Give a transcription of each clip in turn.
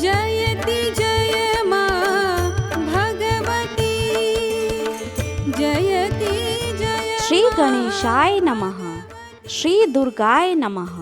जयति जय मां भगवती, जयति जय। श्री गणेशाय नमः। श्री दुर्गाय नमः।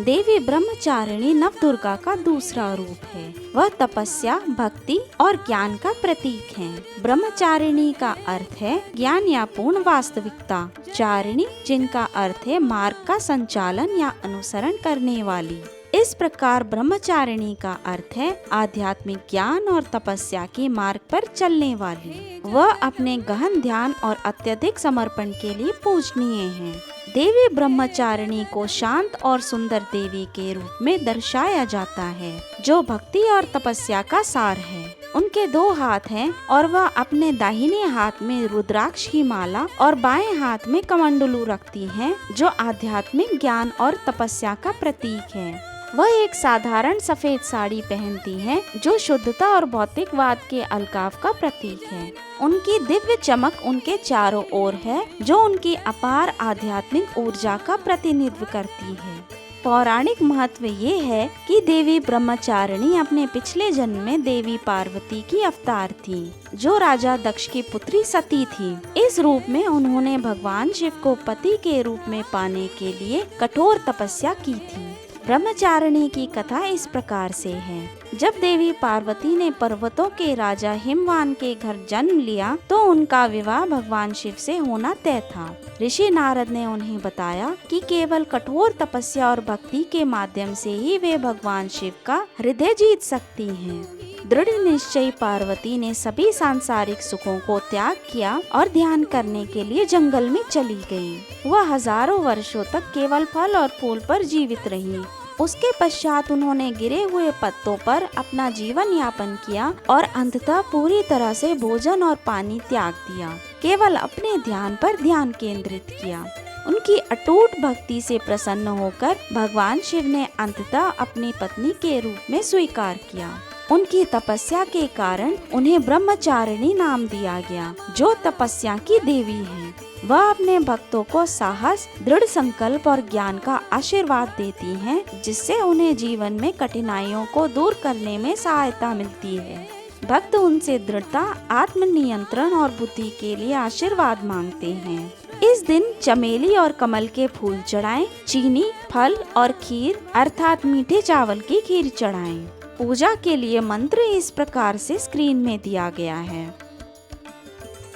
देवी ब्रह्मचारिणी नवदुर्गा का दूसरा रूप है। वह तपस्या, भक्ति और ज्ञान का प्रतीक है। ब्रह्मचारिणी का अर्थ है ज्ञान या पूर्ण वास्तविकता। चारिणी जिनका अर्थ है मार्ग का संचालन या अनुसरण करने वाली। इस प्रकार ब्रह्मचारिणी का अर्थ है आध्यात्मिक ज्ञान और तपस्या के मार्ग पर चलने वाली। वह अपने गहन ध्यान और अत्यधिक समर्पण के लिए पूजनीय है। देवी ब्रह्मचारिणी को शांत और सुंदर देवी के रूप में दर्शाया जाता है, जो भक्ति और तपस्या का सार है। उनके 2 हाथ हैं और वह अपने दाहिने हाथ में रुद्राक्ष की माला और बाएं हाथ में कमंडलू रखती हैं, जो आध्यात्मिक ज्ञान और तपस्या का प्रतीक है। वह एक साधारण सफेद साड़ी पहनती हैं, जो शुद्धता और भौतिकवाद के अलगाव का प्रतीक है। उनकी दिव्य चमक उनके चारों ओर है, जो उनकी अपार आध्यात्मिक ऊर्जा का प्रतिनिधित्व करती है। पौराणिक महत्व ये है कि देवी ब्रह्मचारिणी अपने पिछले जन्म में देवी पार्वती की अवतार थी, जो राजा दक्ष की पुत्री सती थी। इस रूप में उन्होंने भगवान शिव को पति के रूप में पाने के लिए कठोर तपस्या की थी। ब्रह्मचारिणी की कथा इस प्रकार से है। जब देवी पार्वती ने पर्वतों के राजा हिमवान के घर जन्म लिया, तो उनका विवाह भगवान शिव से होना तय था। ऋषि नारद ने उन्हें बताया कि केवल कठोर तपस्या और भक्ति के माध्यम से ही वे भगवान शिव का हृदय जीत सकती हैं। दृढ़ निश्चयी पार्वती ने सभी सांसारिक सुखों को त्याग किया और ध्यान करने के लिए जंगल में चली गई। वह हजारों वर्षों तक केवल फल और फूल पर जीवित रही। उसके पश्चात उन्होंने गिरे हुए पत्तों पर अपना जीवन यापन किया और अंततः पूरी तरह से भोजन और पानी त्याग दिया। केवल अपने ध्यान पर ध्यान केंद्रित किया। उनकी अटूट भक्ति से प्रसन्न होकर भगवान शिव ने अंततः अपनी पत्नी के रूप में स्वीकार किया। उनकी तपस्या के कारण उन्हें ब्रह्मचारिणी नाम दिया गया, जो तपस्या की देवी है। वह अपने भक्तों को साहस, दृढ़ संकल्प और ज्ञान का आशीर्वाद देती हैं, जिससे उन्हें जीवन में कठिनाइयों को दूर करने में सहायता मिलती है। भक्त उनसे दृढ़ता, आत्मनियंत्रण और बुद्धि के लिए आशीर्वाद मांगते हैं। इस दिन चमेली और कमल के फूल चढ़ाएं, चीनी, फल और खीर अर्थात मीठे चावल की खीर चढ़ाएं। पूजा के लिए मंत्र इस प्रकार से स्क्रीन में दिया गया है।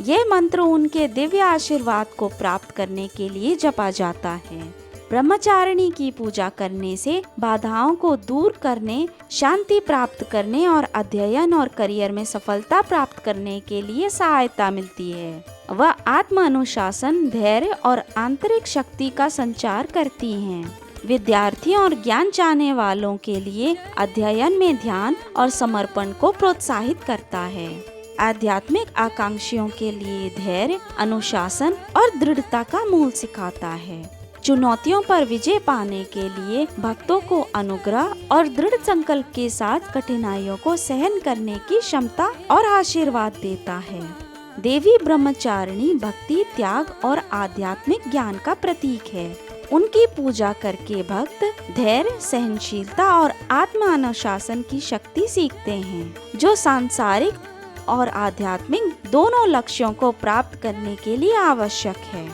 ये मंत्र उनके दिव्य आशीर्वाद को प्राप्त करने के लिए जपा जाता है। ब्रह्मचारिणी की पूजा करने से बाधाओं को दूर करने, शांति प्राप्त करने और अध्ययन और करियर में सफलता प्राप्त करने के लिए सहायता मिलती है। वह आत्म अनुशासन, धैर्य और आंतरिक शक्ति का संचार करती हैं। विद्यार्थियों और ज्ञान चाहने वालों के लिए अध्ययन में ध्यान और समर्पण को प्रोत्साहित करता है। आध्यात्मिक आकांक्षियों के लिए धैर्य, अनुशासन और दृढ़ता का मूल सिखाता है। चुनौतियों पर विजय पाने के लिए भक्तों को अनुग्रह और दृढ़ संकल्प के साथ कठिनाइयों को सहन करने की क्षमता और आशीर्वाद देता है। देवी ब्रह्मचारिणी भक्ति, त्याग और आध्यात्मिक ज्ञान का प्रतीक है। उनकी पूजा करके भक्त धैर्य, सहनशीलता और आत्म अनुशासन की शक्ति सीखते हैं, जो सांसारिक और आध्यात्मिक दोनों लक्ष्यों को प्राप्त करने के लिए आवश्यक है।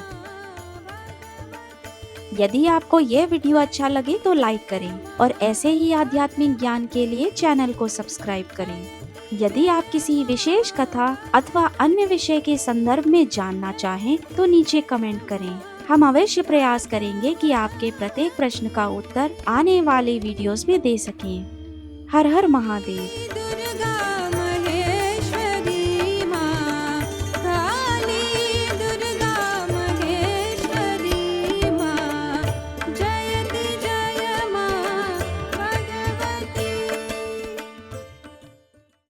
यदि आपको यह वीडियो अच्छा लगे तो लाइक करें और ऐसे ही आध्यात्मिक ज्ञान के लिए चैनल को सब्सक्राइब करें। यदि आप किसी विशेष कथा अथवा अन्य विषय के संदर्भ में जानना चाहें तो नीचे कमेंट करें। हम अवश्य प्रयास करेंगे कि आपके प्रत्येक प्रश्न का उत्तर आने वाले वीडियोस में दे सकें। हर हर महादेव।